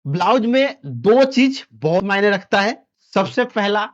Blouse में दो चीज बहुत मायने रखता है। सबसे पहला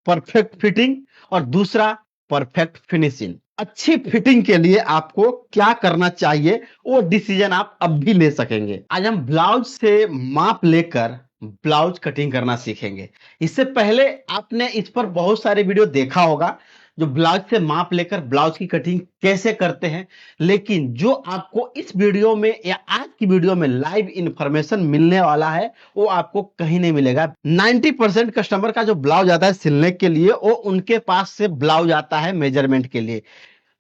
परफेक्ट फिटिंग और दूसरा परफेक्ट फिनिशिंग। अच्छी फिटिंग के लिए आपको क्या करना चाहिए वो डिसीजन आप अब भी ले सकेंगे। आज हम ब्लाउज से माप लेकर ब्लाउज कटिंग करना सीखेंगे। इससे पहले आपने इस पर बहुत सारे वीडियो देखा होगा जो ब्लाउज से माप लेकर ब्लाउज की कटिंग कैसे करते हैं, लेकिन जो आपको इस वीडियो में या आज की वीडियो में लाइव इंफॉर्मेशन मिलने वाला है वो आपको कहीं नहीं मिलेगा। 90% कस्टमर का जो ब्लाउज आता है सिलने के लिए वो उनके पास से ब्लाउज आता है मेजरमेंट के लिए।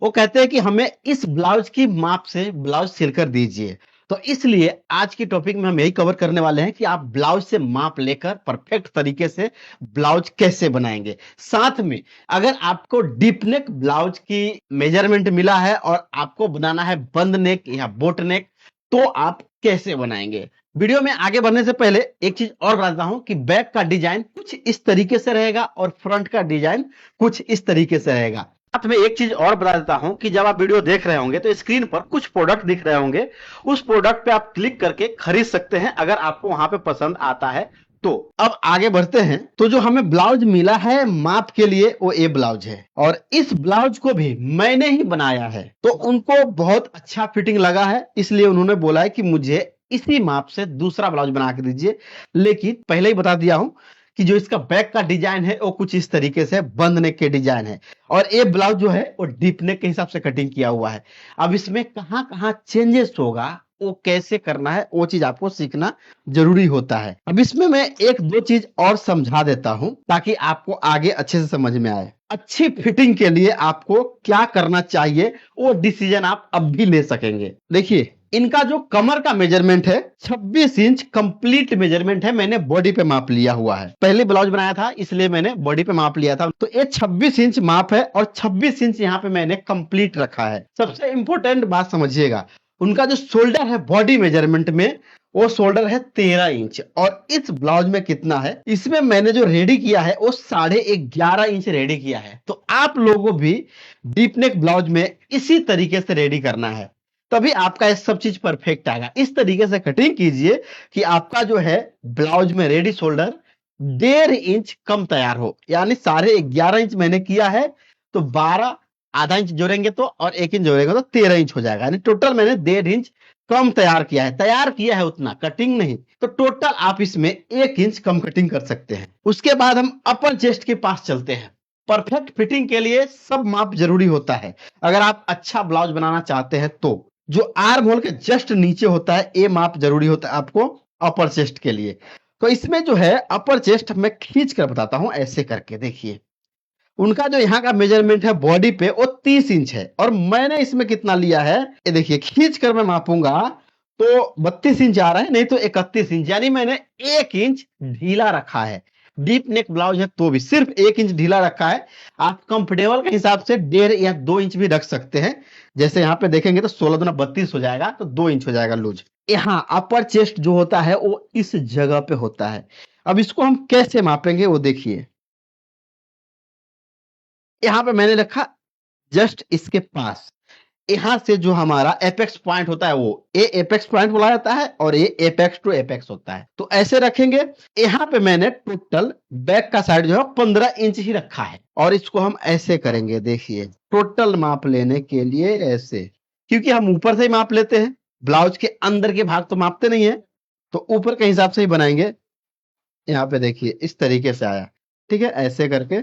वो कहते हैं कि हमें इस ब्लाउज की माप से ब्लाउज सिलकर दीजिए। तो इसलिए आज की टॉपिक में हम यही कवर करने वाले हैं कि आप ब्लाउज से माप लेकर परफेक्ट तरीके से ब्लाउज कैसे बनाएंगे। साथ में अगर आपको डीप नेक ब्लाउज की मेजरमेंट मिला है और आपको बनाना है बंद नेक या बोट नेक, तो आप कैसे बनाएंगे। वीडियो में आगे बढ़ने से पहले एक चीज और बताता हूं कि बैक का डिजाइन कुछ इस तरीके से रहेगा और फ्रंट का डिजाइन कुछ इस तरीके से रहेगा। साथ में एक चीज और बता देता हूं कि जब आप वीडियो देख रहे होंगे तो स्क्रीन पर कुछ प्रोडक्ट दिख रहे होंगे, उस प्रोडक्ट पे आप क्लिक करके खरीद सकते हैं अगर आपको वहां पे पसंद आता है तो। अब आगे बढ़ते हैं। तो जो हमें ब्लाउज मिला है माप के लिए वो ये ब्लाउज है और इस ब्लाउज को भी मैंने ही बनाया है, तो उनको बहुत अच्छा फिटिंग लगा है, इसलिए उन्होंने बोला है कि मुझे इसी माप से दूसरा ब्लाउज बना के दीजिए। लेकिन पहले ही बता दिया हूं कि जो इसका बैक का डिजाइन है वो कुछ इस तरीके से बंद नेक के डिजाइन है और ये ब्लाउज जो है वो डीप नेक के हिसाब से कटिंग किया हुआ है। अब इसमें कहां कहां चेंजेस होगा वो कैसे करना है वो चीज आपको सीखना जरूरी होता है। अब इसमें मैं एक दो चीज और समझा देता हूं ताकि आपको आगे अच्छे से समझ में आए। अच्छी फिटिंग के लिए आपको क्या करना चाहिए वो डिसीजन आप अब भी ले सकेंगे। देखिए इनका जो कमर का मेजरमेंट है 26 इंच कंप्लीट मेजरमेंट है। मैंने बॉडी पे माप लिया हुआ है, पहले ब्लाउज बनाया था इसलिए मैंने बॉडी पे माप लिया था। तो ये 26 इंच माप है और 26 इंच यहाँ पे मैंने कंप्लीट रखा है। सबसे इंपॉर्टेंट बात समझिएगा, उनका जो शोल्डर है बॉडी मेजरमेंट में वो शोल्डर है 13 इंच और इस ब्लाउज में कितना है, इसमें मैंने जो रेडी किया है वो 11.5 इंच रेडी किया है। तो आप लोगों भी डीप नेक ब्लाउज में इसी तरीके से रेडी करना है, तभी आपका ये सब चीज परफेक्ट आएगा। इस तरीके से कटिंग कीजिए कि आपका जो है ब्लाउज में रेडी शोल्डर 1.5 इंच कम तैयार हो, यानी 11.5 इंच मैंने किया है तो 12 आधा इंच जोड़ेंगे तो और 1 इंच जोड़ेंगे तो 13 इंच हो जाएगा, यानी टोटल मैंने 1.5 इंच कम तैयार किया है उतना कटिंग नहीं। तो टोटल आप इसमें 1 इंच कम कटिंग कर सकते हैं। उसके बाद हम अपर चेस्ट के पास चलते हैं। परफेक्ट फिटिंग के लिए सब माप जरूरी होता है अगर आप अच्छा ब्लाउज बनाना चाहते हैं तो। जो आर्म होल के जस्ट नीचे होता है ये माप जरूरी होता है आपको अपर चेस्ट के लिए। तो इसमें जो है अपर चेस्ट मैं खींच कर बताता हूं, ऐसे करके देखिए उनका जो यहाँ का मेजरमेंट है बॉडी पे वो 30 इंच है और मैंने इसमें कितना लिया है ये देखिए, खींच कर मैं मापूंगा तो 32 इंच आ रहा है, नहीं तो 31 इंच, यानी मैंने 1 इंच ढीला रखा है। डीप नेक ब्लाउज है तो भी सिर्फ 1 इंच ढीला रखा है। आप कंफर्टेबल के हिसाब से 1.5 या 2 इंच भी रख सकते हैं। जैसे यहाँ पे देखेंगे तो 16 दूना 32 हो जाएगा, तो 2 इंच हो जाएगा लूज। यहाँ अपर चेस्ट जो होता है वो इस जगह पे होता है। अब इसको हम कैसे मापेंगे वो देखिए, यहाँ पे मैंने रखा जस्ट इसके पास, यहां से जो हमारा एपेक्स पॉइंट होता है वो ए एपेक्स पॉइंट बोला जाता है और ये एपेक्स टू एपेक्स होता है। तो ऐसे रखेंगे। यहाँ पे मैंने टोटल बैक का साइड जो है 15 इंच ही रखा है और इसको हम ऐसे करेंगे देखिए, टोटल माप लेने के लिए ऐसे, क्योंकि हम ऊपर से ही माप लेते हैं, ब्लाउज के अंदर के भाग तो मापते नहीं है, तो ऊपर के हिसाब से ही बनाएंगे। यहाँ पे देखिए इस तरीके से आया, ठीक है, ऐसे करके।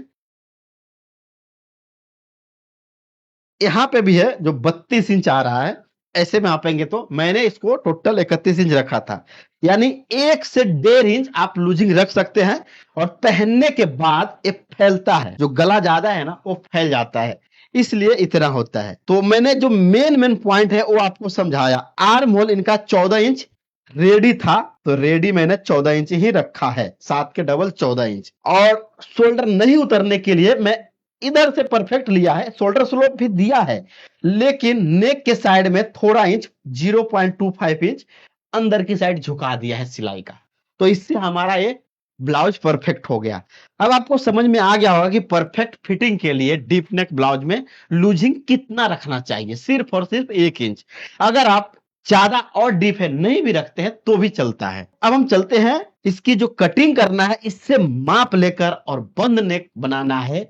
यहाँ पे भी है जो 32 इंच आ रहा है, ऐसे में मापेंगे तो मैंने इसको टोटल 31 इंच रखा था, यानी 1 से 1.5 इंच आप लूजिंग रख सकते हैं। और पहनने के बाद ये फैलता है, जो गला ज्यादा है ना वो फैल जाता है, इसलिए इतना होता है। तो मैंने जो मेन पॉइंट है वो आपको समझाया। आर्म होल इनका 14 इंच रेडी था, तो रेडी मैंने 14 इंच ही रखा है, 7 के डबल 14 इंच। और शोल्डर नहीं उतरने के लिए मैं इधर से परफेक्ट लिया है, शोल्डर स्लोप भी दिया है, लेकिन नेक के साइड में थोड़ा इंच 0.25 इंच अंदर की साइड झुका दिया है सिलाई का। तो इससे हमारा ये ब्लाउज परफेक्ट हो गया। अब आपको समझ में आ गया होगा कि परफेक्ट फिटिंग के लिए डीप नेक ब्लाउज में लूजिंग कितना रखना चाहिए, सिर्फ और सिर्फ 1 इंच। अगर आप ज्यादा और डीप है नहीं भी रखते हैं तो भी चलता है। अब हम चलते हैं, इसकी जो कटिंग करना है इससे माप लेकर और बंद नेक बनाना है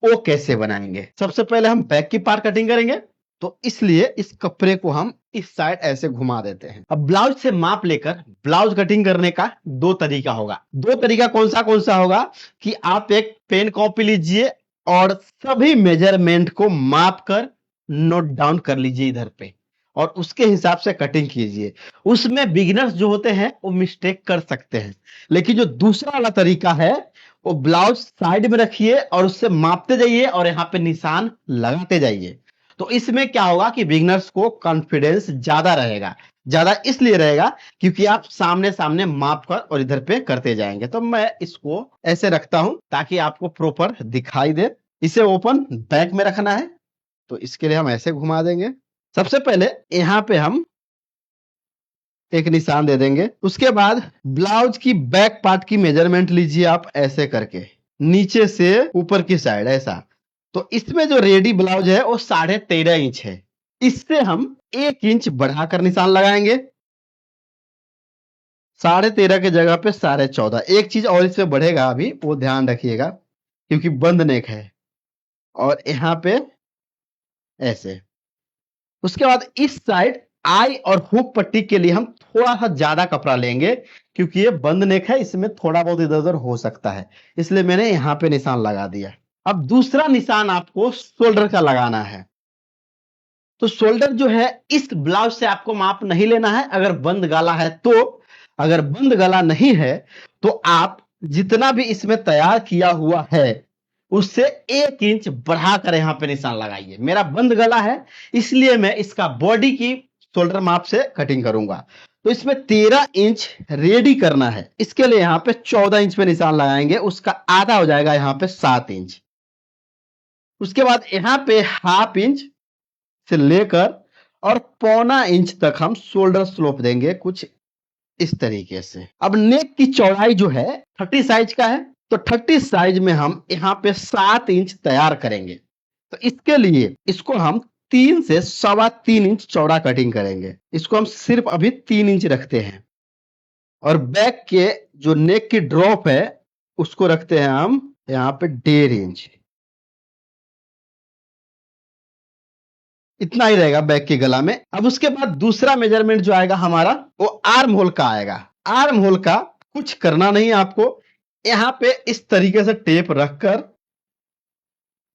वो कैसे बनाएंगे। सबसे पहले हम बैक की पार्ट कटिंग करेंगे, तो इसलिए इस कपड़े को हम इस साइड ऐसे घुमा देते हैं। अब ब्लाउज से माप लेकर ब्लाउज कटिंग करने का दो तरीका होगा। दो तरीका कौन सा होगा कि आप एक पेन कॉपी लीजिए और सभी मेजरमेंट को माप कर नोट डाउन कर लीजिए इधर पे, और उसके हिसाब से कटिंग कीजिए। उसमें बिगिनर्स जो होते हैं वो मिस्टेक कर सकते हैं, लेकिन जो दूसरा वाला तरीका है वो ब्लाउज साइड में रखिए और उससे मापते जाइए और यहाँ पे निशान लगाते जाइए। तो इसमें क्या होगा कि बिगिनर्स को कॉन्फिडेंस ज्यादा रहेगा। ज्यादा इसलिए रहेगा क्योंकि आप सामने सामने माप कर और इधर पे करते जाएंगे। तो मैं इसको ऐसे रखता हूं ताकि आपको प्रॉपर दिखाई दे। इसे ओपन बैक में रखना है, तो इसके लिए हम ऐसे घुमा देंगे। सबसे पहले यहाँ पे हम एक निशान दे देंगे। उसके बाद ब्लाउज की बैक पार्ट की मेजरमेंट लीजिए आप ऐसे करके, नीचे से ऊपर की साइड ऐसा। तो इसमें जो रेडी ब्लाउज है वो 13.5 इंच है। इससे हम 1 इंच बढ़ाकर निशान लगाएंगे। 13.5 की जगह पे 14.5। एक चीज और इसमें बढ़ेगा अभी, वो ध्यान रखिएगा, क्योंकि बंद नेक है। और यहाँ पे ऐसे। उसके बाद इस साइड आई और हुक पट्टी के लिए हम थोड़ा सा ज्यादा कपड़ा लेंगे, क्योंकि ये बंद नेक है, इसमें थोड़ा बहुत इधर उधर हो सकता है, इसलिए मैंने यहाँ पे निशान लगा दिया। अब दूसरा निशान आपको शोल्डर का लगाना है। तो शोल्डर जो है इस ब्लाउज से आपको माप नहीं लेना है अगर बंद गला है तो। अगर बंद गला नहीं है तो आप जितना भी इसमें तैयार किया हुआ है उससे 1 इंच बढ़ाकर यहां पे निशान लगाइए। मेरा बंद गला है इसलिए मैं इसका बॉडी की शोल्डर माप से कटिंग करूंगा। तो इसमें 13 इंच रेडी करना है, इसके लिए यहां पे 14 इंच पे निशान लगाएंगे, उसका आधा हो जाएगा यहां पे 7 इंच। उसके बाद यहां पे ½ इंच से लेकर और पौना इंच तक हम शोल्डर स्लोप देंगे कुछ इस तरीके से। अब नेक की चौड़ाई जो है 30 साइज का है, तो 30 साइज में हम यहाँ पे 7 इंच तैयार करेंगे। तो इसके लिए इसको हम 3 से 3.25 इंच चौड़ा कटिंग करेंगे। इसको हम सिर्फ अभी 3 इंच रखते हैं। और बैक के जो नेक की ड्रॉप है उसको रखते हैं हम यहाँ पे 1.5 इंच। इतना ही रहेगा बैक के गला में। अब उसके बाद दूसरा मेजरमेंट जो आएगा हमारा वो आर्म होल का आएगा। आर्म होल का कुछ करना नहीं है आपको, यहां पे इस तरीके से टेप रखकर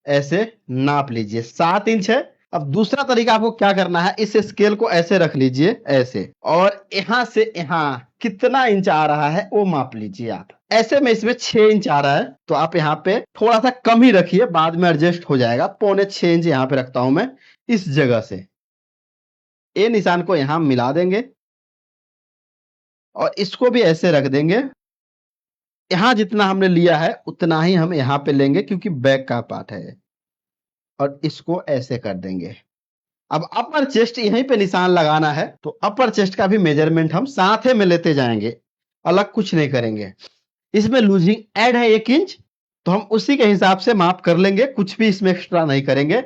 ऐसे नाप लीजिए, 7 इंच है। अब दूसरा तरीका आपको क्या करना है, इस स्केल को ऐसे रख लीजिए ऐसे, और यहां से यहां कितना इंच आ रहा है वो माप लीजिए आप। ऐसे में इसमें 6 इंच आ रहा है, तो आप यहाँ पे थोड़ा सा कम ही रखिए, बाद में एडजस्ट हो जाएगा। 6.25 इंच यहाँ पे रखता हूं मैं इस जगह से। ए निशान को यहां मिला देंगे और इसको भी ऐसे रख देंगे। यहां जितना हमने लिया है उतना ही हम यहां पे लेंगे क्योंकि बैक का पार्ट है, और इसको ऐसे कर देंगे। अब अपर चेस्ट यहीं पे निशान लगाना है, तो अपर चेस्ट का भी मेजरमेंट हम साथ में लेते जाएंगे, अलग कुछ नहीं करेंगे। इसमें लूजिंग ऐड है 1 इंच, तो हम उसी के हिसाब से माप कर लेंगे, कुछ भी इसमें एक्स्ट्रा नहीं करेंगे।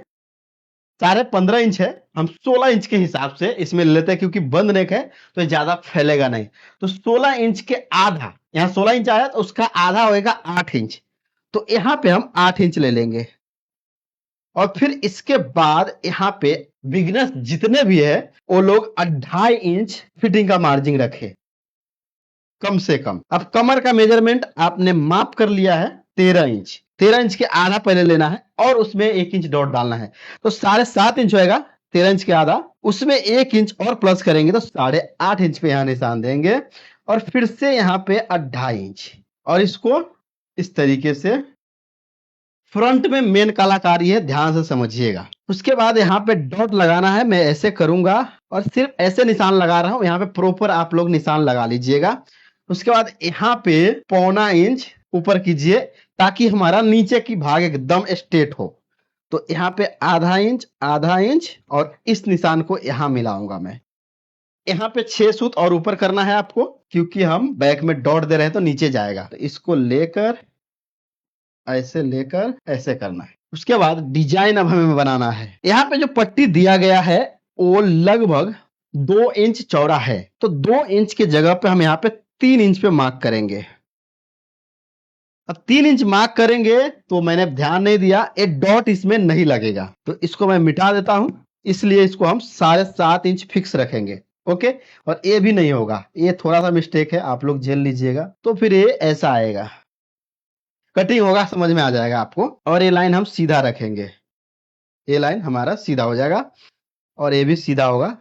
15.5 इंच है, हम 16 इंच के हिसाब से इसमें लेते हैं क्योंकि बंद नेक है तो ये ज्यादा फैलेगा नहीं। तो 16 इंच के आधा, यहाँ 16 इंच आया तो उसका आधा होएगा 8 इंच, तो यहाँ पे हम 8 इंच ले लेंगे। और फिर इसके बाद यहाँ पे बिगनर्स जितने भी है वो लोग 2.5 इंच फिटिंग का मार्जिन रखे कम से कम। अब कमर का मेजरमेंट आपने माप कर लिया है 13 इंच। 13 इंच के आधा पहले लेना है और उसमें 1 इंच डॉट डालना है, तो 7.5 इंच होएगा। 13 इंच के आधा, उसमें 1 इंच और प्लस करेंगे तो 8.5 इंच पे यहाँ निशान देंगे, और फिर से यहाँ पे 2.5 इंच, और इसको इस तरीके से फ्रंट में मेन कलाकारी है, ध्यान से समझिएगा। उसके बाद यहाँ पे डॉट लगाना है, मैं ऐसे करूंगा और सिर्फ ऐसे निशान लगा रहा हूं, यहाँ पे प्रॉपर आप लोग निशान लगा लीजिएगा। उसके बाद यहाँ पे 1.25 इंच ऊपर कीजिए ताकि हमारा नीचे की भाग एकदम स्ट्रेट हो। तो यहाँ पे आधा इंच और इस निशान को यहाँ मिलाऊंगा मैं। यहाँ पे 6 सूत और ऊपर करना है आपको, क्योंकि हम बैक में डॉट दे रहे हैं तो नीचे जाएगा। तो इसको लेकर ऐसे करना है। उसके बाद डिजाइन अब हमें बनाना है। यहाँ पे जो पट्टी दिया गया है वो लगभग 2 इंच चौड़ा है, तो 2 इंच की जगह पे हम यहाँ पे 3 इंच पे मार्क करेंगे। अब 3 इंच मार्क करेंगे तो मैंने ध्यान नहीं दिया, एक डॉट इसमें नहीं लगेगा, तो इसको मैं मिटा देता हूं। इसलिए इसको हम 7.5 इंच फिक्स रखेंगे। ओके, और ये भी नहीं होगा, ये थोड़ा सा मिस्टेक है, आप लोग झेल लीजिएगा। तो फिर ये ऐसा आएगा, कटिंग होगा, समझ में आ जाएगा आपको। और ये लाइन हम सीधा रखेंगे, ये लाइन हमारा सीधा हो जाएगा और ये भी सीधा होगा।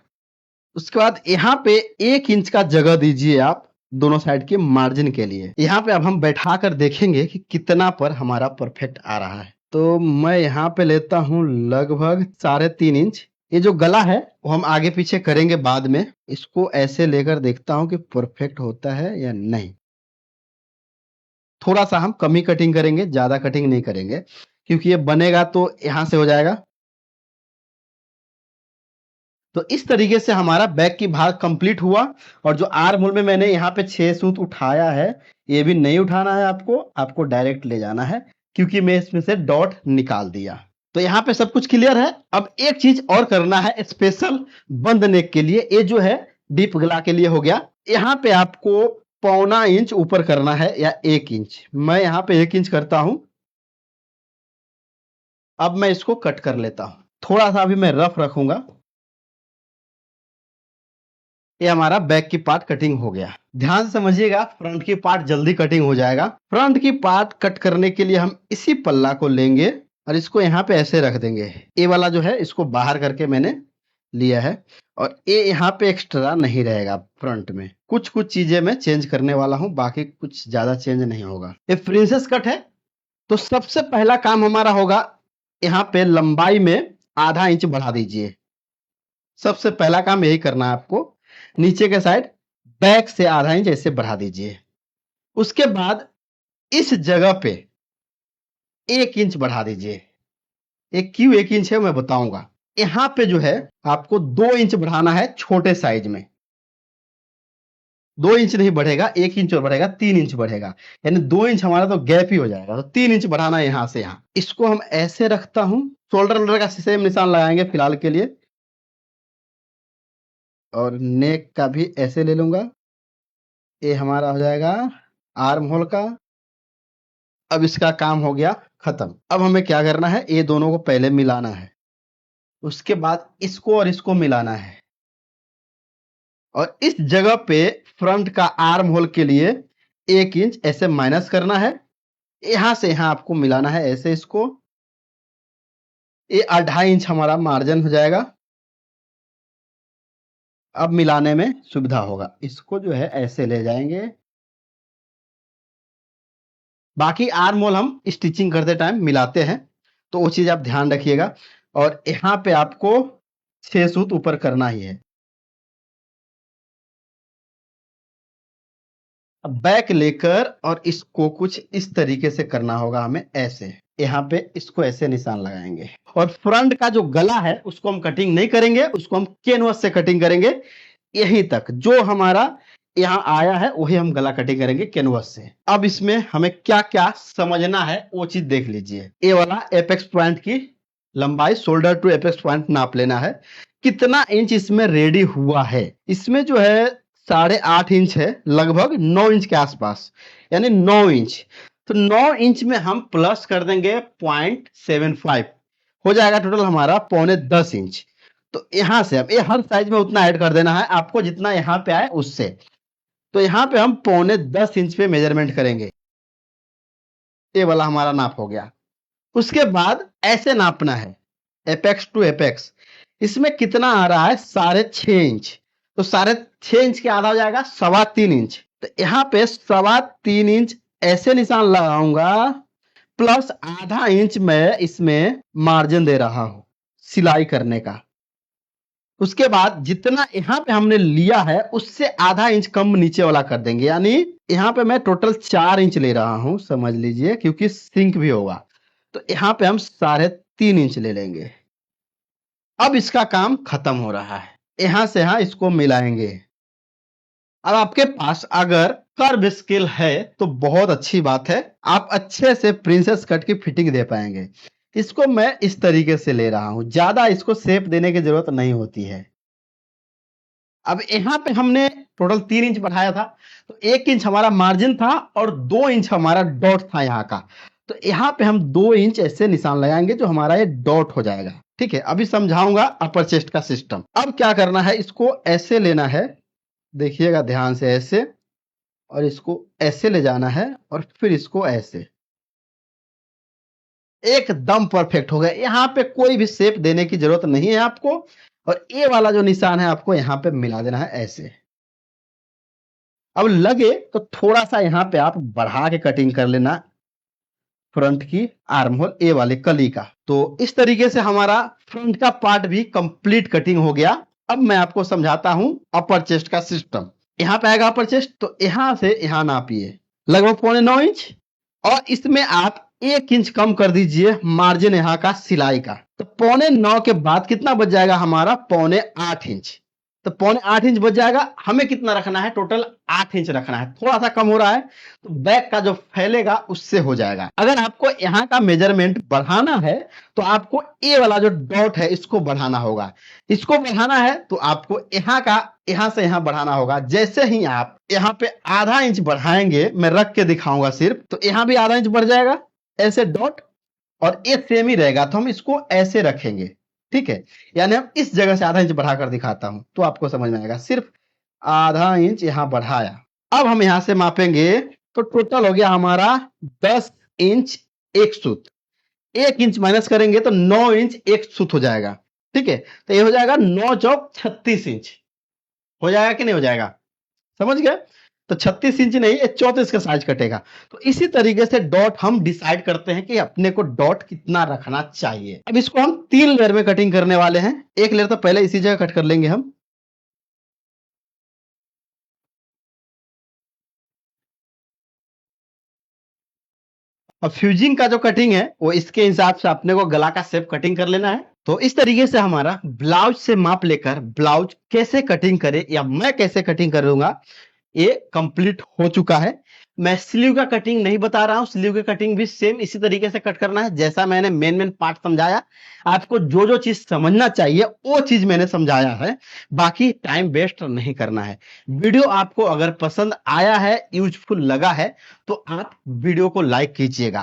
उसके बाद यहाँ पे 1 इंच का जगह दीजिए आप दोनों साइड के मार्जिन के लिए। यहाँ पे अब हम बैठा कर देखेंगे कि कितना पर हमारा परफेक्ट आ रहा है। तो मैं यहाँ पे लेता हूँ लगभग 3.5 इंच। ये जो गला है वो हम आगे पीछे करेंगे बाद में, इसको ऐसे लेकर देखता हूँ कि परफेक्ट होता है या नहीं। थोड़ा सा हम कम ही कटिंग करेंगे, ज्यादा कटिंग नहीं करेंगे, क्योंकि ये बनेगा तो यहाँ से हो जाएगा। तो इस तरीके से हमारा बैक की भाग कंप्लीट हुआ। और जो आर्म होल में मैंने यहाँ पे 6 सूत उठाया है, ये भी नहीं उठाना है आपको, आपको डायरेक्ट ले जाना है, क्योंकि मैं इसमें से डॉट निकाल दिया। तो यहाँ पे सब कुछ क्लियर है। अब एक चीज और करना है स्पेशल बंद नेक के लिए, ये जो है डीप गला के लिए हो गया। यहाँ पे आपको 0.25 इंच ऊपर करना है या 1 इंच। मैं यहाँ पे 1 इंच करता हूं। अब मैं इसको कट कर लेता हूं, थोड़ा सा अभी मैं रफ रखूंगा। ये हमारा बैक की पार्ट कटिंग हो गया। ध्यान से समझिएगा, फ्रंट की पार्ट जल्दी कटिंग हो जाएगा। फ्रंट की पार्ट कट करने के लिए हम इसी पल्ला को लेंगे और इसको यहाँ पे ऐसे रख देंगे। ये वाला जो है इसको बाहर करके मैंने लिया है, और ये यहाँ पे एक्स्ट्रा नहीं रहेगा। फ्रंट में कुछ कुछ चीजें मैं चेंज करने वाला हूँ, बाकी कुछ ज्यादा चेंज नहीं होगा। ये प्रिंसेस कट है, तो सबसे पहला काम हमारा होगा, यहाँ पे लंबाई में ½ इंच बढ़ा दीजिए। सबसे पहला काम यही करना है आपको। नीचे के साइड बैक से ½ इंच ऐसे बढ़ा दीजिए। उसके बाद इस जगह पे 1 इंच बढ़ा दीजिए। एक क्यों 1 इंच है मैं बताऊंगा। यहां पे जो है आपको 2 इंच बढ़ाना है छोटे साइज में। 2 इंच नहीं बढ़ेगा, 1 इंच और बढ़ेगा, 3 इंच बढ़ेगा, यानी 2 इंच हमारा तो गैप ही हो जाएगा। तो 3 इंच बढ़ाना है यहां से यहां। इसको हम ऐसे रखता हूं, शोल्डर वोल्डर का सेम निशान लगाएंगे फिलहाल के लिए, और नेक का भी ऐसे ले लूंगा। ये हमारा हो जाएगा आर्म होल का। अब इसका काम हो गया खत्म। अब हमें क्या करना है, ये दोनों को पहले मिलाना है, उसके बाद इसको और इसको मिलाना है, और इस जगह पे फ्रंट का आर्म होल के लिए 1 इंच ऐसे माइनस करना है। यहां से यहां आपको मिलाना है ऐसे इसको। ये ½ इंच हमारा मार्जिन हो जाएगा। अब मिलाने में सुविधा होगा, इसको जो है ऐसे ले जाएंगे। बाकी आर्म होल हम स्टिचिंग करते टाइम मिलाते हैं, तो वो चीज आप ध्यान रखिएगा। और यहाँ पे आपको 6 सूत ऊपर करना ही है। अब बैक लेकर और इसको कुछ इस तरीके से करना होगा हमें, ऐसे यहाँ पे इसको ऐसे निशान लगाएंगे। और फ्रंट का जो गला है उसको हम कटिंग नहीं करेंगे, उसको हम कैनवस से कटिंग करेंगे। यहीं तक जो हमारा यहाँ आया है वही हम गला कटिंग करेंगे कैनवस से। अब इसमें हमें क्या क्या समझना है वो चीज देख लीजिए। ये वाला एपेक्स पॉइंट की लंबाई, शोल्डर टू एपेक्स पॉइंट नाप लेना है। कितना इंच इसमें रेडी हुआ है, इसमें जो है 8.5 इंच है, लगभग 9 इंच के आसपास, यानी 9 इंच। तो 9 इंच में हम प्लस कर देंगे 0.75, हो जाएगा टोटल हमारा 9.25 इंच। तो यहां से अब ये हर साइज में उतना ऐड कर देना है आपको जितना यहाँ पे आए उससे। तो यहाँ पे हम 9.10 इंच पे मेजरमेंट करेंगे। ये वाला हमारा नाप हो गया। उसके बाद ऐसे नापना है एपेक्स टू एपेक्स। इसमें कितना आ रहा है, 6.5 इंच। तो 6.5 इंच के आधा हो जाएगा 3.25 इंच। तो यहाँ पे 3.25 इंच ऐसे निशान लगाऊंगा, प्लस ½ इंच मैं इसमें मार्जिन दे रहा हूं सिलाई करने का। उसके बाद जितना यहाँ पे हमने लिया है उससे ½ इंच कम नीचे वाला कर देंगे, यानी यहाँ पे मैं टोटल 4 इंच ले रहा हूं, समझ लीजिए, क्योंकि सिंक भी होगा। तो यहाँ पे हम 3.5 इंच ले लेंगे। अब इसका काम खत्म हो रहा है, यहां से यहां इसको मिलाएंगे। अब आपके पास अगर कर्व स्केल है तो बहुत अच्छी बात है, आप अच्छे से प्रिंसेस कट की फिटिंग दे पाएंगे। इसको मैं इस तरीके से ले रहा हूं, ज्यादा इसको शेप देने की जरूरत नहीं होती है। अब यहाँ पे हमने टोटल 3 इंच बढ़ाया था, तो 1 इंच हमारा मार्जिन था और 2 इंच हमारा डॉट था यहाँ का। तो यहाँ पे हम 2 इंच ऐसे निशान लगाएंगे जो हमारा ये डॉट हो जाएगा। ठीक है, अभी समझाऊंगा अपर चेस्ट का सिस्टम। अब क्या करना है, इसको ऐसे लेना है, देखिएगा ध्यान से, ऐसे, और इसको ऐसे ले जाना है और फिर इसको ऐसे, एकदम परफेक्ट हो गया। यहाँ पे कोई भी शेप देने की जरूरत नहीं है आपको, और ये वाला जो निशान है आपको यहाँ पे मिला देना है ऐसे। अब लगे तो थोड़ा सा यहाँ पे आप बढ़ा के कटिंग कर लेना फ्रंट की आर्म होल ए वाले कली का। तो इस तरीके से हमारा फ्रंट का पार्ट भी कंप्लीट कटिंग हो गया। अब मैं आपको समझाता हूं अपर चेस्ट का सिस्टम। यहाँ पे आएगा अपर चेस्ट, तो यहां से यहां नापिए लगभग 9.25 इंच, और इसमें आप 1 इंच कम कर दीजिए मार्जिन यहाँ का सिलाई का। तो 9.25 के बाद कितना बच जाएगा हमारा 8.25 इंच। तो 8.25 इंच बच जाएगा। हमें कितना रखना है, टोटल 8 इंच रखना है। थोड़ा सा कम हो रहा है तो बैक का जो फैलेगा उससे हो जाएगा। अगर आपको यहाँ का मेजरमेंट बढ़ाना है तो आपको ए वाला जो डॉट है इसको बढ़ाना होगा। इसको बढ़ाना है तो आपको यहाँ का, यहाँ से यहाँ बढ़ाना होगा। जैसे ही आप यहाँ पे आधा इंच बढ़ाएंगे, मैं रख के दिखाऊंगा सिर्फ, तो यहाँ भी आधा इंच बढ़ जाएगा ऐसे डॉट, और ये सेम ही रहेगा तो हम इसको ऐसे रखेंगे। ठीक है, यानी हम इस जगह से आधा इंच बढ़ाकर दिखाता हूं तो आपको समझ में आएगा। सिर्फ आधा इंच यहां बढ़ाया। अब हम यहां से मापेंगे तो टोटल हो गया हमारा 10 इंच 1 सूत। 1 इंच माइनस करेंगे तो 9 इंच 1 सूत हो जाएगा। ठीक है, तो ये हो जाएगा 9 चौक 36 इंच। हो जाएगा कि नहीं हो जाएगा, समझ गए? तो 36 इंच नहीं, ये 34 का साइज कटेगा। तो इसी तरीके से डॉट हम डिसाइड करते हैं कि अपने को डॉट कितना रखना चाहिए। अब इसको हम 3 लेयर में कटिंग करने वाले हैं। एक लेयर तो पहले इसी जगह कट कर लेंगे हम। अब फ्यूजिंग का जो कटिंग है वो इसके हिसाब से अपने को गला का शेप कटिंग कर लेना है। तो इस तरीके से हमारा ब्लाउज से माप लेकर ब्लाउज कैसे कटिंग करे या मैं कैसे कटिंग करूंगा ये कंप्लीट हो चुका है। मैं स्लीव का कटिंग नहीं बता रहा हूं, स्लीव का कटिंग भी सेम इसी तरीके से कट करना है जैसा मैंने मेन पार्ट समझाया। आपको जो जो चीज समझना चाहिए वो चीज मैंने समझाया है, बाकी टाइम वेस्ट नहीं करना है। वीडियो आपको अगर पसंद आया है, यूजफुल लगा है, तो आप वीडियो को लाइक कीजिएगा।